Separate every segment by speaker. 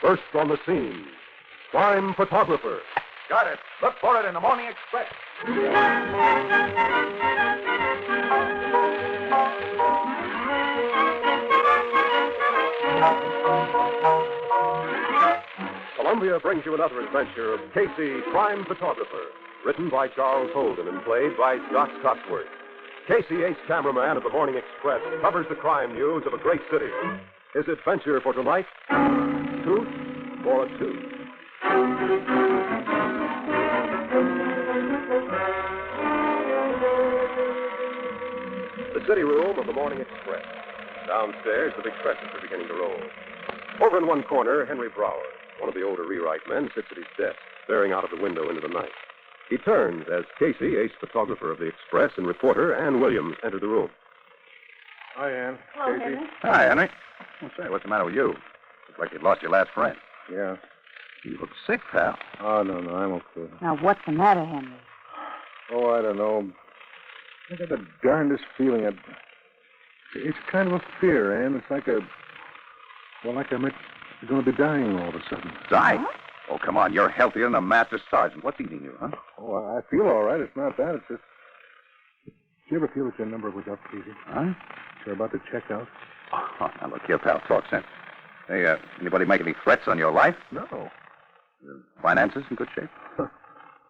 Speaker 1: First on the scene, crime photographer.
Speaker 2: Got it. Look for it in the Morning Express.
Speaker 1: Columbia brings you another adventure of Casey, crime photographer, written by Charles Holden and played by Scott Cotsworth. Casey, ace cameraman of the Morning Express, covers the crime news of a great city. His adventure for tonight, Tooth for a Tooth. The city room of the Morning Express. Downstairs, the big presses are beginning to roll. Over in one corner, Henry Brower, one of the older rewrite men, sits at his desk, staring out of the window into the night. He turns as Casey, ace photographer of the Express, and reporter Ann Williams enter the room.
Speaker 3: Hi, Ann.
Speaker 4: Hello,
Speaker 3: Casey.
Speaker 4: Henry.
Speaker 2: Hi, Henry. Well, say, what's the matter with you? Looks like you'd lost your last friend.
Speaker 3: Yeah.
Speaker 2: You look sick, pal.
Speaker 3: Oh, no, I'm okay.
Speaker 4: Now, what's the matter, Henry?
Speaker 3: Oh, I don't know. I got the darndest feeling. It's kind of a fear, Ann. It's like like I'm going to be dying all of a sudden.
Speaker 2: Die?
Speaker 4: Huh?
Speaker 2: Oh, come on. You're healthier than a master sergeant. What's eating you, huh?
Speaker 3: Oh, I feel all right. It's not that. It's just... Do you ever feel that your number was up, Casey?
Speaker 2: Huh?
Speaker 3: You're about to check out?
Speaker 2: Oh, now, look here, pal. Talk sense. Hey, anybody make any threats on your life?
Speaker 3: No.
Speaker 2: Finances in good shape?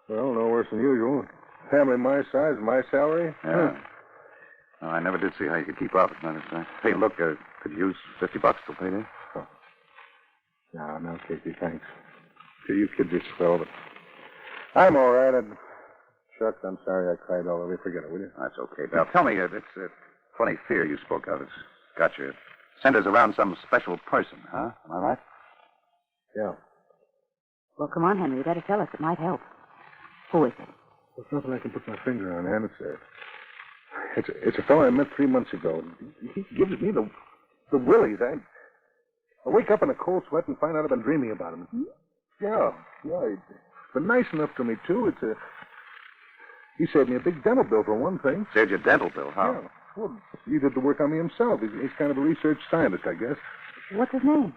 Speaker 3: Well, no worse than usual. Family my size, my salary.
Speaker 2: Yeah. Well, I never did see how you could keep up, as a matter of fact. Hey, look, could you use $50 till payday?
Speaker 3: Oh. No, Casey, thanks. You kids are swell, but I'm all right. Shucks, I'm sorry I cried all over. Forget it, will you?
Speaker 2: That's okay, pal. Tell me, it's a funny fear you spoke of. It's got you. Centers around some special person, huh? Am I right?
Speaker 3: Yeah.
Speaker 4: Well, come on, Henry. You better tell us. It might help. Who is it?
Speaker 3: There's nothing I can put my finger on, Ann. It's a fellow I met 3 months ago. He gives me the willies. I wake up in a cold sweat and find out I've been dreaming about him.
Speaker 4: Hmm?
Speaker 3: Yeah. He's been nice enough to me, too. He saved me a big dental bill, for one thing.
Speaker 2: Saved your dental bill, huh?
Speaker 3: Yeah. Well, he did the work on me himself. He's kind of a research scientist, I guess.
Speaker 4: What's his name?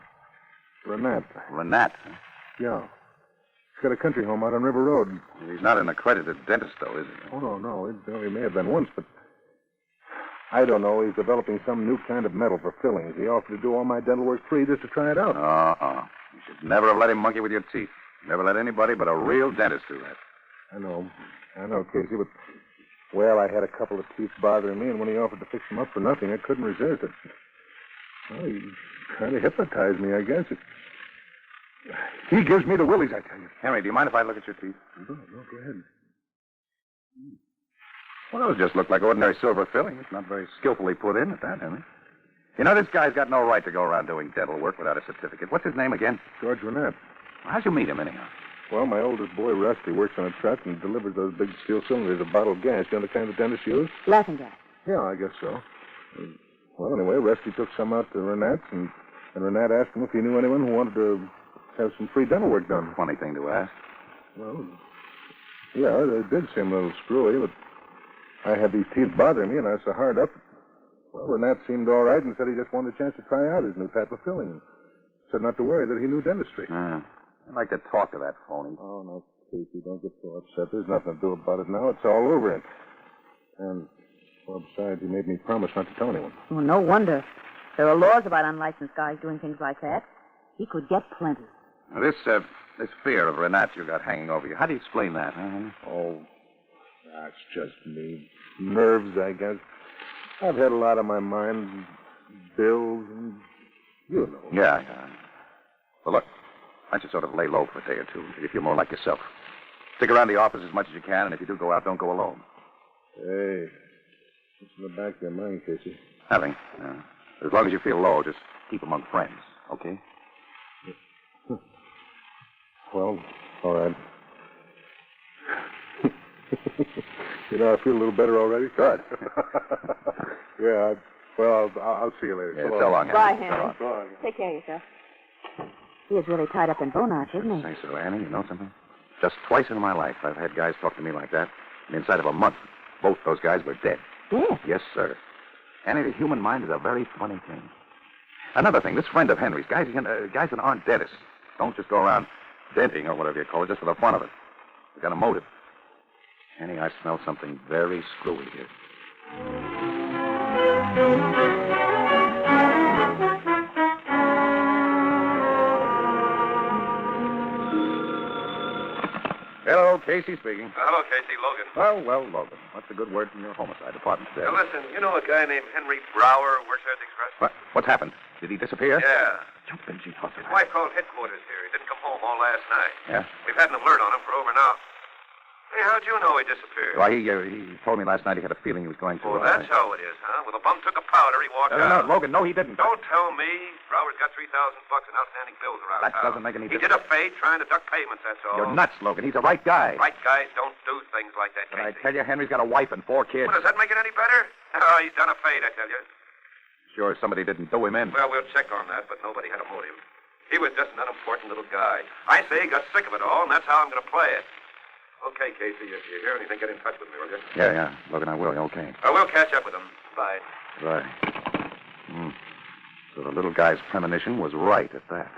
Speaker 3: Renat.
Speaker 2: Renat. Huh?
Speaker 3: Yeah. He's got a country home out on River Road.
Speaker 2: He's not an accredited dentist, though, is he?
Speaker 3: Oh, no. He may have been once, but I don't know. He's developing some new kind of metal for fillings. He offered to do all my dental work free just to try it out.
Speaker 2: You should never have let him monkey with your teeth. Never let anybody but a real dentist do that.
Speaker 3: I know, Casey, but, well, I had a couple of teeth bothering me, and when he offered to fix them up for nothing, I couldn't resist it. Well, he kind of hypnotized me, I guess. He gives me the willies, I tell you.
Speaker 2: Henry, do you mind if I look at your teeth?
Speaker 3: No, go ahead.
Speaker 2: Well, those just look like ordinary silver fillings. Not very skillfully put in at that, Henry. You know, this guy's got no right to go around doing dental work without a certificate. What's his name again?
Speaker 3: George Renat.
Speaker 2: How'd you meet him, anyhow?
Speaker 3: Well, my oldest boy, Rusty, works on a truck and delivers those big steel cylinders of bottled gas. You know the kind the dentists use?
Speaker 4: Laughing gas.
Speaker 3: Yeah, I guess so. Well, anyway, Rusty took some out to Renat's, and Renat asked him if he knew anyone who wanted to have some free dental work done.
Speaker 2: Funny thing to ask.
Speaker 3: Well, yeah, it did seem a little screwy, but I had these teeth bothering me, and I was so hard up. Well, Renat seemed all right and said he just wanted a chance to try out his new type of filling. Said not to worry, that he knew dentistry.
Speaker 2: I'd like to talk to that phony.
Speaker 3: Oh, no, Casey, don't get so upset. There's nothing to do about it now. It's all over it. And, well, besides, he made me promise not to tell anyone.
Speaker 4: Well, no wonder. There are laws about unlicensed guys doing things like that. He could get plenty.
Speaker 2: Now, this fear of Renat you got hanging over you, how do you explain that, huh?
Speaker 3: Oh, that's just me. Nerves, I guess. I've had a lot on my mind. Bills and... You know.
Speaker 2: Yeah. Well, look, why don't you sort of lay low for a day or two if you're more like yourself. Stick around the office as much as you can, and if you do go out, don't go alone.
Speaker 3: Hey, what's in the back of your mind, Casey?
Speaker 2: Nothing. As long as you feel low, just keep among friends, okay?
Speaker 3: Well, all right. You know, I feel a little better already.
Speaker 2: Good.
Speaker 3: Yeah, well, I'll see you later.
Speaker 2: Yeah, so long, Henry.
Speaker 4: Bye, Henry.
Speaker 3: So long.
Speaker 4: Take care of yourself. He is really tied up in bone arch, isn't he?
Speaker 2: Say so, Annie. You know something? Just twice in my life, I've had guys talk to me like that. And inside of a month, both those guys were dead.
Speaker 4: Dead?
Speaker 2: Yes, sir. Annie, the human mind is a very funny thing. Another thing, this friend of Henry's, guys that aren't dentists, Don't just go around denting or whatever you call it just for the fun of it. We got a motive. Annie, I smell something very screwy here. Hello, Casey speaking.
Speaker 1: Hello, Casey. Logan.
Speaker 2: Well, Logan. What's a good word from your homicide department today?
Speaker 1: Now, listen, you know a guy named Henry Brower who works here at the Express?
Speaker 2: What's happened? Did he disappear?
Speaker 1: Yeah.
Speaker 2: Jumping G hustle.
Speaker 1: His wife called headquarters here. He didn't come home all last night.
Speaker 2: Yeah?
Speaker 1: We've had an alert on him for over now. Hey, how'd you know he disappeared?
Speaker 2: Why, he told me last night he had a feeling he was going to...
Speaker 1: Oh, that's how it is, huh? Well, the bum took a powder, he walked
Speaker 2: No,
Speaker 1: out.
Speaker 2: Logan, no, he didn't.
Speaker 1: Don't tell me. Brower's got $3,000 in outstanding bills around
Speaker 2: That
Speaker 1: town.
Speaker 2: doesn't make any
Speaker 1: He
Speaker 2: difference.
Speaker 1: did a fade trying to duck payments, that's all.
Speaker 2: You're nuts, Logan. He's the right guy.
Speaker 1: Right guys don't do things like that,
Speaker 2: But I
Speaker 1: Casey.
Speaker 2: tell you, Henry's got a wife and 4 kids.
Speaker 1: Well, does that make it any better? Oh, he's done a fade, I tell you.
Speaker 2: Sure, somebody didn't do him in.
Speaker 1: Well, we'll check on that, but nobody had a motive. He was just an unimportant little guy. I say he got sick of it all, and that's how I'm going to play it. Okay, Casey, if you hear anything, get in touch with me, will you?
Speaker 2: Yeah. Logan, I will. Okay.
Speaker 1: We'll catch up with him. Bye.
Speaker 2: Right. So the little guy's premonition was right at that.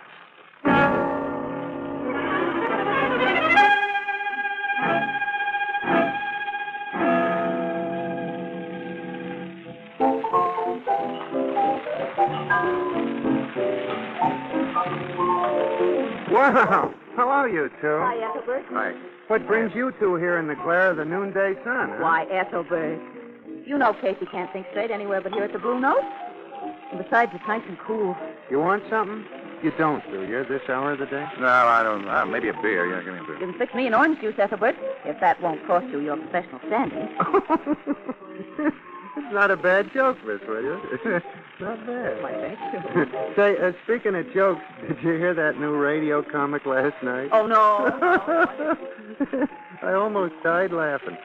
Speaker 5: Wow. Hello, you two.
Speaker 4: Why, Ethelbert?
Speaker 2: Hi.
Speaker 5: What brings you two here in the glare of the noonday sun? Huh?
Speaker 4: Why, Ethelbert. You know Casey can't think straight anywhere but here at the Blue Note. And besides, it's nice and cool.
Speaker 5: You want something? You don't, do you, this hour of the day?
Speaker 2: No, I don't. Maybe a beer. Yeah, give me a beer.
Speaker 4: You can fix me an orange juice, Ethelbert, if that won't cost you your professional standing.
Speaker 5: It's not a bad joke, Miss Williams. Not bad.
Speaker 4: My thanks.
Speaker 5: Say, speaking of jokes, did you hear that new radio comic last night?
Speaker 4: Oh, no.
Speaker 5: I almost died laughing.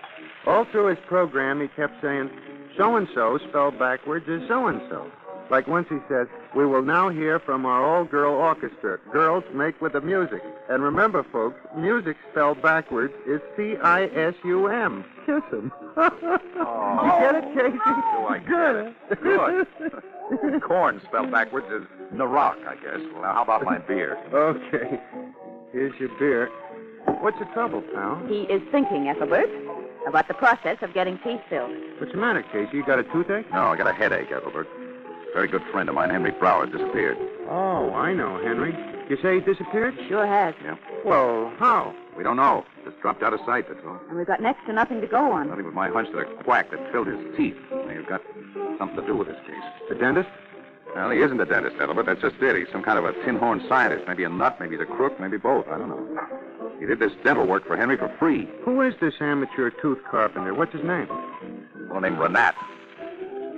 Speaker 5: All through his program, he kept saying, so-and-so spelled backwards is so-and-so. Like once he says, we will now hear from our all-girl orchestra. Girls make with the music. And remember, folks, music spelled backwards is C-I-S-U-M. Kiss him. You get it, Casey?
Speaker 2: Do I get it? Good. Corn spelled backwards is Narok, I guess. Well, now, how about my beer?
Speaker 5: Okay. Here's your beer. What's the trouble, pal?
Speaker 4: He is thinking, Ethelbert, about the process of getting teeth filled.
Speaker 5: What's the matter, Casey? You got a toothache?
Speaker 2: No, I got a headache, Ethelbert. Very good friend of mine, Henry Brower, disappeared.
Speaker 5: Oh, I know, Henry. You say he disappeared?
Speaker 4: Sure has.
Speaker 2: Yeah.
Speaker 5: Well, how?
Speaker 2: We don't know. Just dropped out of sight, that's all.
Speaker 4: And we've got next to nothing to go on.
Speaker 2: Well, it was my hunch that a quack that filled his teeth may have got something to do with this case.
Speaker 5: The dentist?
Speaker 2: Well, he isn't a dentist, Ethelbert. That's just it. He's some kind of a tin-horn scientist. Maybe a nut, maybe the crook, maybe both. I don't know. He did this dental work for Henry for free.
Speaker 5: Who is this amateur tooth carpenter? What's his name?
Speaker 2: A fellow named Renat.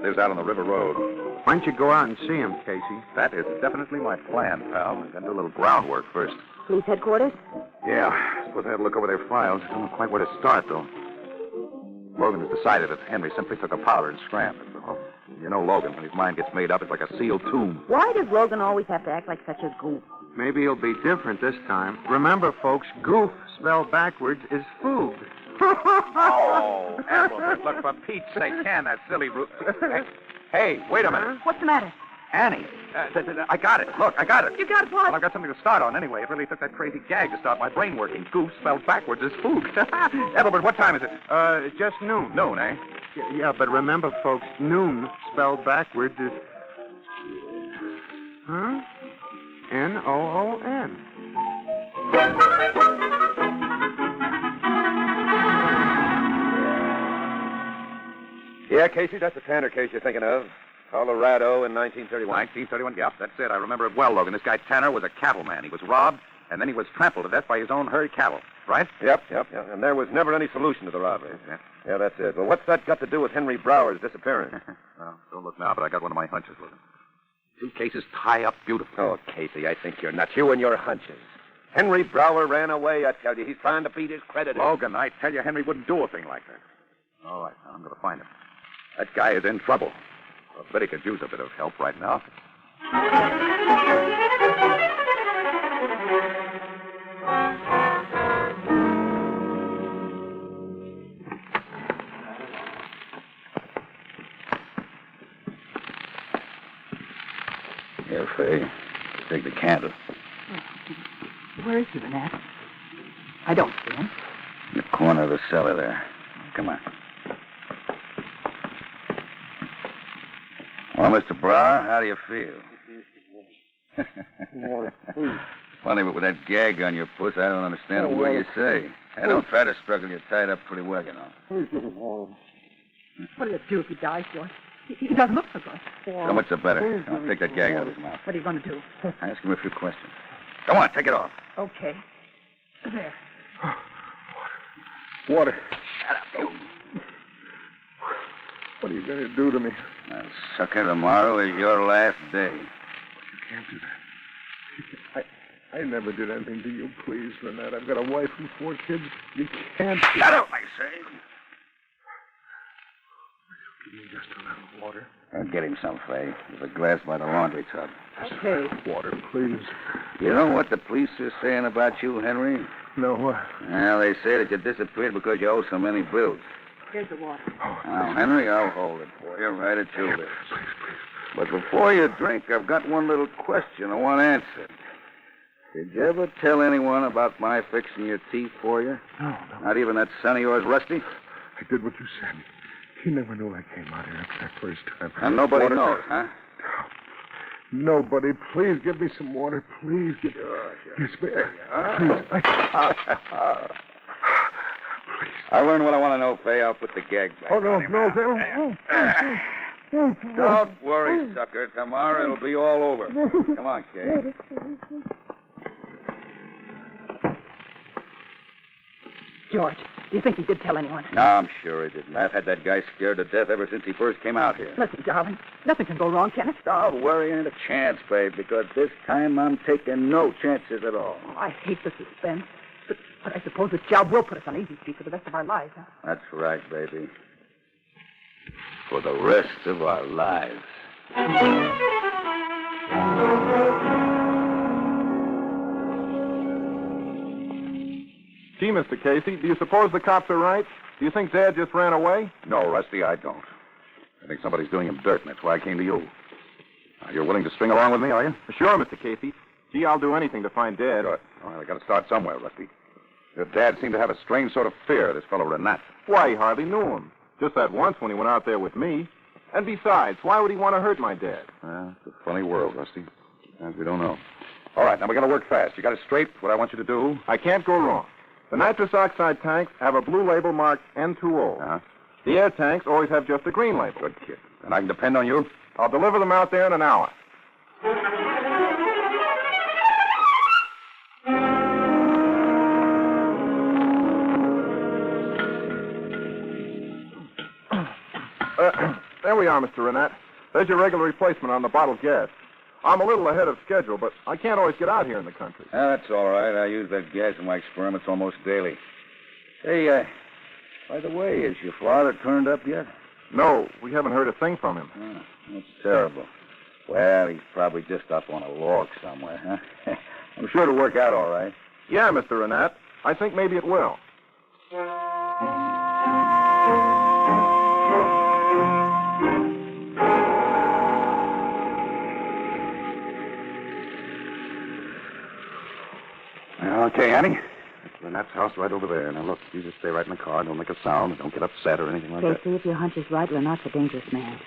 Speaker 2: Lives out on the River Road.
Speaker 5: Why don't you go out and see him, Casey?
Speaker 2: That is definitely my plan, pal. I've got to do a little groundwork first.
Speaker 4: Police headquarters?
Speaker 2: Yeah, I suppose I have to look over their files. I don't know quite where to start, though. Logan has decided that Henry simply took a powder and scrammed it. So, you know Logan, when his mind gets made up, it's like a sealed tomb.
Speaker 4: Why does Logan always have to act like such a goof?
Speaker 5: Maybe he'll be different this time. Remember, folks, goof spelled backwards is food.
Speaker 2: Oh, Ethelbert, look, for Pete's sake, can that silly... Hey, wait a minute.
Speaker 4: What's the matter?
Speaker 2: Annie, I got it. Look, I got it.
Speaker 4: You got
Speaker 2: Well,
Speaker 4: what?
Speaker 2: I've got something to start on anyway. It really took that crazy gag to start my brain working. Goof spelled backwards is food. Ethelbert, what time is it?
Speaker 5: Just noon.
Speaker 2: Noon, eh?
Speaker 5: Yeah, but remember, folks, noon spelled backwards is... Huh? N-O-O-N.
Speaker 1: Yeah, Casey, that's the Tanner case you're thinking of. Colorado in 1931.
Speaker 2: 1931, yeah, that's it. I remember it well, Logan. This guy Tanner was a cattleman. He was robbed, and then he was trampled to death by his own herd cattle, right?
Speaker 1: Yep. And there was never any solution to the robbery. Yeah, that's it. Well, what's that got to do with Henry Brower's disappearance?
Speaker 2: Well, don't look now, but I got one of my hunches, Logan. Two cases tie up beautifully.
Speaker 1: Oh, Casey, I think you're nuts. You and your hunches. Henry Brower ran away, I tell you. He's trying to beat his creditors.
Speaker 2: Logan, I tell you, Henry wouldn't do a thing like that. All right, now I'm going to find him. That guy is in trouble. I bet he could use a bit of help right now. Here, Fay. Take the candle.
Speaker 4: Where is he, Renat? I don't see him.
Speaker 2: In the corner of the cellar there. Come on. Well, Mr. Brower, how do you feel? Funny, but with that gag on your puss, I don't understand a word you say. Hey, don't try to struggle. You're tied up pretty well, you know.
Speaker 4: What do you do if he dies, George? He doesn't look so good.
Speaker 2: So much the better. Come on, take that gag out of his mouth.
Speaker 4: What are you going to do?
Speaker 2: Ask him a few questions. Come on, take it off.
Speaker 4: Okay. There.
Speaker 3: Water.
Speaker 2: Shut up, you.
Speaker 3: What are you going to do to me?
Speaker 2: Well, sucker, tomorrow is your last day.
Speaker 3: You can't do that. I never did anything to you. Please, Lynette. I've got a wife and 4 kids. You can't...
Speaker 2: Shut up, I say.
Speaker 3: Give me just a little water.
Speaker 2: I'll get him some, Fay. There's a glass by the laundry tub.
Speaker 4: Okay.
Speaker 3: Water, please.
Speaker 2: You know what the police are saying about you, Henry?
Speaker 3: No, what?
Speaker 2: Well, they say that you disappeared because you owe so many bills.
Speaker 4: Here's the water.
Speaker 2: Now, Henry, I'll hold it for you right at your lips.
Speaker 3: Please.
Speaker 2: But before you drink, I've got one little question I want answered. Did you ever tell anyone about my fixing your teeth for you?
Speaker 3: No.
Speaker 2: Not even that son of yours, Rusty?
Speaker 3: I did what you said. He never knew I came out here after that first time.
Speaker 2: And nobody
Speaker 3: Water.
Speaker 2: knows, huh?
Speaker 3: Nobody. Please give me some water. Please.
Speaker 2: Sure.
Speaker 3: Yes, please.
Speaker 2: I'll learn what I want to know, Fay. I'll put the gag back.
Speaker 3: Oh, no.
Speaker 2: Don't worry, sucker. Tomorrow it'll be all over. Come on, Kay.
Speaker 4: George, do you think he did tell anyone?
Speaker 2: No, I'm sure he didn't. I've had that guy scared to death ever since he first came out here.
Speaker 4: Listen, darling, nothing can go wrong, can it?
Speaker 2: Don't worry, ain't a chance, babe, because this time I'm taking no chances at all.
Speaker 4: Oh, I hate the suspense. But I suppose this job will put us on easy street for the rest of our lives, huh?
Speaker 2: That's right, baby. For the rest of our lives.
Speaker 1: Gee, Mr. Casey, do you suppose the cops are right? Do you think Dad just ran away?
Speaker 2: No, Rusty, I don't. I think somebody's doing him dirt, and that's why I came to you. Now, you're willing to string along with me, are you?
Speaker 1: Sure, Mr. Casey. Gee, I'll do anything to find Dad.
Speaker 2: Good. Well, I got to start somewhere, Rusty. Your dad seemed to have a strange sort of fear of this fellow Renat.
Speaker 1: Why, he hardly knew him. Just that once when he went out there with me. And besides, why would he want to hurt my dad?
Speaker 2: Well, it's a funny world, Rusty. Sometimes we don't know. All right, now we're going to work fast. You got it straight, what I want you to do?
Speaker 1: I can't go wrong. The nitrous oxide tanks have a blue label marked N2O.
Speaker 2: Uh-huh.
Speaker 1: The air tanks always have just a green label.
Speaker 2: Good kid. And I can depend on you?
Speaker 1: I'll deliver them out there in an hour. There we are, Mr. Renat. There's your regular replacement on the bottled gas. I'm a little ahead of schedule, but I can't always get out here in the country.
Speaker 2: That's all right. I use that gas in my experiments almost daily. Hey, by the way, has your father turned up yet?
Speaker 1: No, we haven't heard a thing from him.
Speaker 2: Oh, that's terrible. Well, he's probably just up on a log somewhere, huh? I'm sure it'll work out all right.
Speaker 1: Yeah, Mr. Renat. I think maybe it will.
Speaker 2: Okay, Annie. That's Renat's house right over there. Now, look, you just stay right in the car. Don't make a sound. Don't get upset or anything like that.
Speaker 4: Casey, if your hunch is right, Renat's a dangerous man.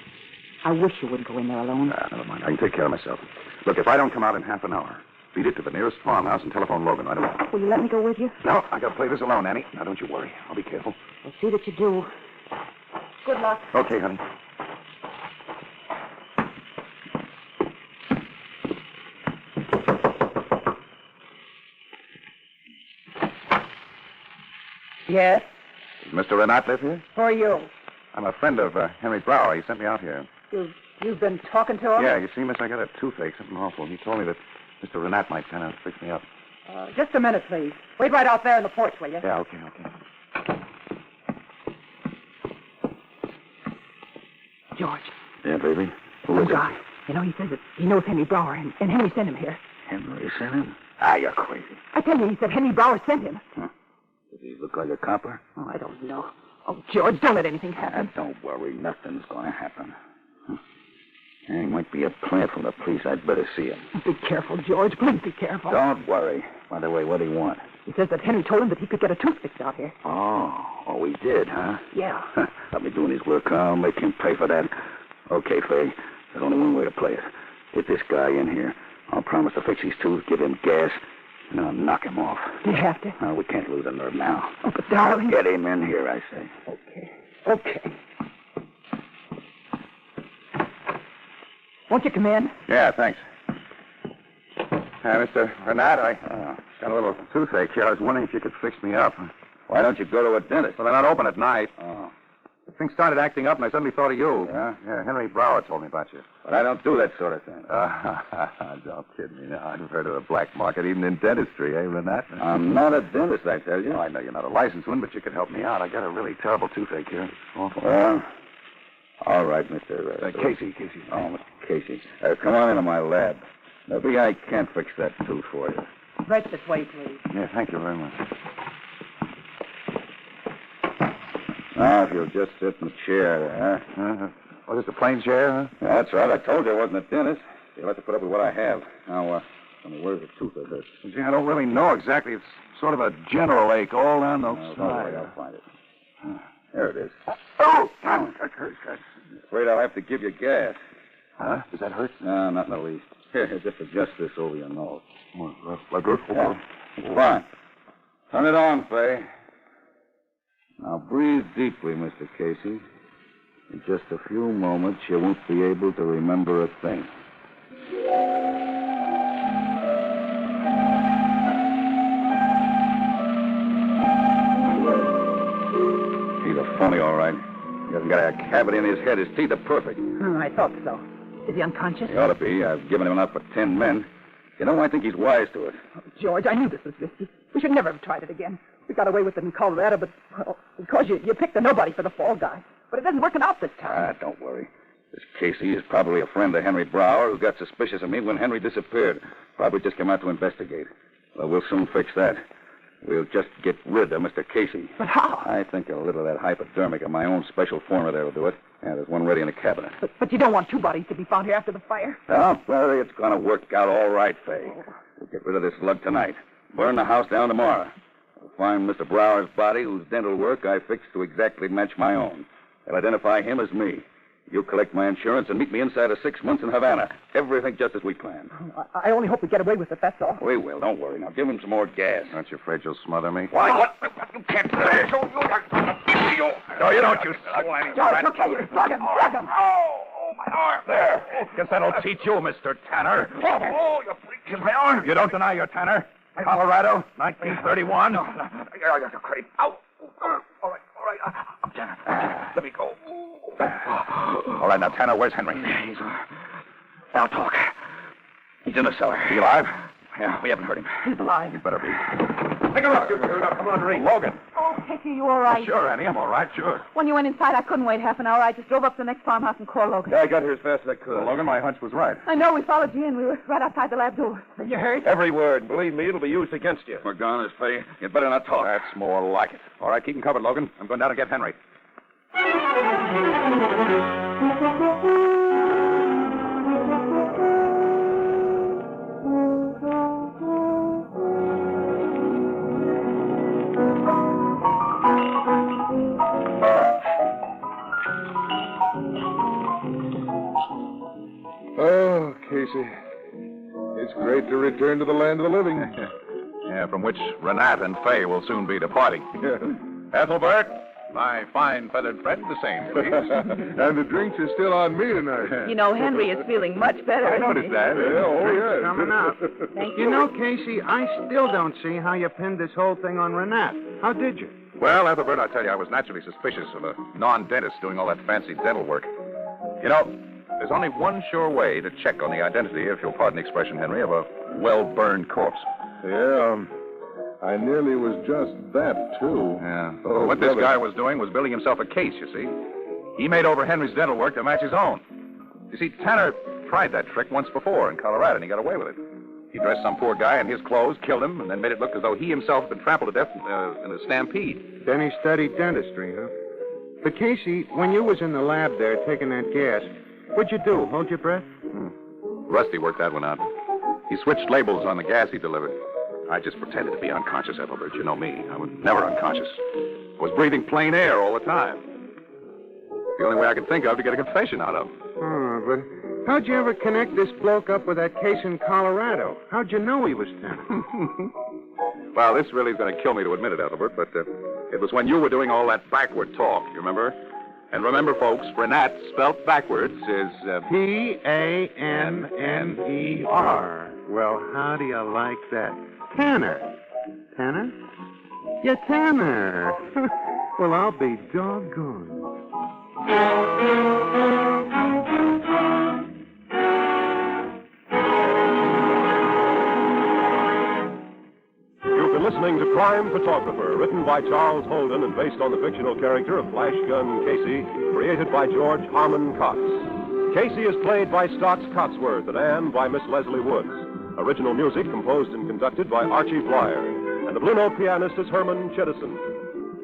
Speaker 4: I wish you wouldn't go in there alone.
Speaker 2: Never mind. I can take care of myself. Look, if I don't come out in half an hour, beat it to the nearest farmhouse and telephone Logan right away.
Speaker 4: Will you let me go with you?
Speaker 2: No, I gotta play this alone, Annie. Now, don't you worry. I'll be careful.
Speaker 4: I'll see that you do. Good luck.
Speaker 2: Okay, honey.
Speaker 4: Yes?
Speaker 2: Does Mr. Renat live here?
Speaker 4: Who are you?
Speaker 2: I'm a friend of Henry Brower. He sent me out here.
Speaker 4: You've been talking to him?
Speaker 2: Yeah, you see, miss, I got a toothache, something awful. He told me that Mr. Renat might kind of fix me up.
Speaker 4: Just a minute, please. Wait right out there in the porch, will you?
Speaker 2: Yeah, okay.
Speaker 4: George.
Speaker 2: Yeah, baby? Who
Speaker 4: Some
Speaker 2: is it?
Speaker 4: guy. You know, he says that he knows Henry Brower, and Henry sent him here.
Speaker 2: Henry sent him? Ah, you're crazy.
Speaker 4: I tell you, he said Henry Brower sent him.
Speaker 2: Huh? Does he look like a copper?
Speaker 4: Oh, I don't know. Oh, George, don't let anything happen.
Speaker 2: Don't worry. Nothing's going to happen. He might be a plant from the police. I'd better see him.
Speaker 4: Be careful, George. Please be careful.
Speaker 2: Don't worry. By the way, what do you want?
Speaker 6: He says that Henry told him that he could get a tooth fixed out here.
Speaker 2: Oh, he did, huh?
Speaker 6: Yeah.
Speaker 2: Let me doing his work. I'll make him pay for that. Okay, Fay. There's only one way to play it. Get this guy in here. I'll promise to fix his tooth, give him gas, and I'll knock him off.
Speaker 6: Do you have to?
Speaker 2: No, we can't lose a nerve now.
Speaker 6: Oh, but darling.
Speaker 2: Get him in here, I say.
Speaker 6: Okay. Won't you come in?
Speaker 2: Yeah, thanks. Mr. Renat, I got a little toothache here. I was wondering if you could fix me up. Why don't you go to a dentist? Well, they're not open at night. Oh. The thing started acting up, and I suddenly thought of you. Yeah? Yeah, Henry Brower told me about you. But I don't do that sort of thing. Don't kid me now. I've heard of the black market, even in dentistry, eh, Renat? I'm not a dentist, I tell you. I know you're not a licensed one, but you could help me out. I got a really terrible toothache here. It's awful. Well, all right, Mr. Casey. Oh, Mr. Casey. Come on into my lab. Maybe I can't fix that tooth for you.
Speaker 6: Right this way, please.
Speaker 2: Yeah, thank you very much. Now, if you'll just sit in the chair there, huh? Oh, just a plain chair, huh? Yeah, that's right. I told you I wasn't a dentist. You'll have to put up with what I have. Now, tell me, where's the tooth of this? Gee, I don't really know exactly. It's sort of a general ache all down the side. I'll find it. There it is. Oh! That hurts. I'm afraid I'll have to give you gas. Huh? Does that hurt? No, not in the least. Here, just adjust this over your nose. Like this? Yeah. Fine. Turn it on, Fay. Now, breathe deeply, Mr. Casey. In just a few moments, you won't be able to remember a thing. He's a phony, all right. He hasn't got a cavity in his head. His teeth are perfect.
Speaker 6: I thought so. Is he unconscious?
Speaker 2: He ought to be. I've given him enough for 10 men. You know, I think he's wise to it.
Speaker 6: Oh, George, I knew this was risky. We should never have tried it again. We got away with it in Colorado, but, well, because you picked a nobody for the fall guy. But it isn't working out this time.
Speaker 2: Don't worry. This Casey is probably a friend of Henry Brower who got suspicious of me when Henry disappeared. Probably just came out to investigate. Well, we'll soon fix that. We'll just get rid of Mr. Casey.
Speaker 6: But how?
Speaker 2: I think a little of that hypodermic of my own special formula there will do it. Yeah, there's one ready in the cabinet.
Speaker 6: But you don't want two bodies to be found here after the fire.
Speaker 2: Oh, well, it's going to work out all right, Fay. We'll get rid of this slug tonight. Burn the house down tomorrow. We'll find Mr. Brower's body, whose dental work I fixed to exactly match my own. They'll identify him as me. You collect my insurance and meet me inside of 6 months in Havana. Everything just as we planned.
Speaker 6: I only hope we get away with it, that's all.
Speaker 2: We will. Don't worry. Now, give him some more gas. Aren't you afraid you'll smother me?
Speaker 7: Why? What? You can't do that.
Speaker 2: No, you don't, you swine.
Speaker 6: George, okay. Plug him.
Speaker 7: Oh, my arm.
Speaker 2: There. Guess that'll teach you, Mr. Tanner.
Speaker 7: Oh, you're breaking my arm.
Speaker 2: You don't deny you're Tanner? Colorado, 1931.
Speaker 7: You're crazy. Ow. All right. I'm Tanner. Let me go.
Speaker 2: All right, now, Tanner, where's Henry?
Speaker 7: I'll talk. He's in the cellar.
Speaker 2: Is he alive?
Speaker 7: Yeah, we haven't heard him.
Speaker 6: He's alive.
Speaker 2: He better be.
Speaker 7: Take a look. Come on, Reed.
Speaker 2: Logan.
Speaker 4: Oh, Casey, you all right?
Speaker 2: Sure, Annie, I'm all right, sure.
Speaker 4: When you went inside, I couldn't wait half an hour. I just drove up to the next farmhouse and called Logan.
Speaker 7: Yeah, I got here as fast as I could.
Speaker 2: Well, Logan, my hunch was right.
Speaker 4: I know. We followed you in. We were right outside the lab door.
Speaker 6: You heard?
Speaker 7: Every word. Believe me, it'll be used against you.
Speaker 2: We're gone, Fay. You'd better not talk. That's more like it. All right, keep him covered, Logan. I'm going down to get Henry.
Speaker 3: Oh, Casey. It's great to return to the land of the living.
Speaker 2: Yeah, from which Renat and Fay will soon be departing. Ethelbert, my fine feathered friend, the same, please.
Speaker 3: And the drinks are still on me tonight.
Speaker 4: You know, Henry is feeling much better.
Speaker 2: I noticed that.
Speaker 3: Yeah, oh, yeah.
Speaker 5: Coming up.
Speaker 4: Thank
Speaker 5: You know, Casey, I still don't see how you pinned this whole thing on Renat. How did you?
Speaker 2: Well, Ethelbert, I tell you, I was naturally suspicious of a non-dentist doing all that fancy dental work. You know, there's only one sure way to check on the identity, if you'll pardon the expression, Henry, of a well-burned corpse.
Speaker 3: Yeah, I nearly was just that, too.
Speaker 2: Yeah.
Speaker 3: Oh,
Speaker 2: What this
Speaker 3: brother.
Speaker 2: guy was doing was building himself a case, you see. He made over Henry's dental work to match his own. You see, Tanner tried that trick once before in Colorado, and he got away with it. He dressed some poor guy in his clothes, killed him, and then made it look as though he himself had been trampled to death in a stampede.
Speaker 5: Then he studied dentistry, huh? But, Casey, when you was in the lab there taking that gas, what'd you do? Hold your breath?
Speaker 2: Rusty worked that one out. He switched labels on the gas he delivered. I just pretended to be unconscious, Ethelbert. You know me. I was never unconscious. I was breathing plain air all the time. The only way I could think of to get a confession out of him.
Speaker 5: Oh, but how'd you ever connect this bloke up with that case in Colorado? How'd you know he was Tanner?
Speaker 2: Well, this really is going to kill me to admit it, Ethelbert, but it was when you were doing all that backward talk, you remember? And remember, folks, Burnett, spelt backwards, is
Speaker 5: P-A-N-N-E-R. Well, how do you like that? Tanner. Tanner? Yeah, Tanner. Well, I'll be doggone.
Speaker 1: You've been listening to Crime Photographer, written by Charles Holden and based on the fictional character of Flashgun Casey, created by George Harmon Cox. Casey is played by Stocks Cotsworth and Anne by Miss Leslie Woods. Original music composed and conducted by Archie Blyer. And the Blue Note pianist is Herman Chittison.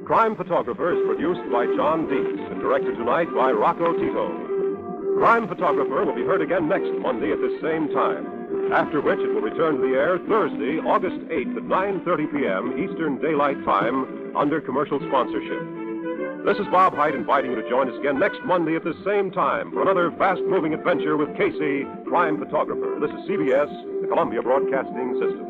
Speaker 1: Crime Photographer is produced by John Dietz and directed tonight by Rocco Tito. Crime Photographer will be heard again next Monday at this same time, after which it will return to the air Thursday, August 8th at 9:30 p.m. Eastern Daylight Time under commercial sponsorship. This is Bob Hyde inviting you to join us again next Monday at the same time for another fast-moving adventure with Casey, Crime Photographer. This is CBS, the Columbia Broadcasting System.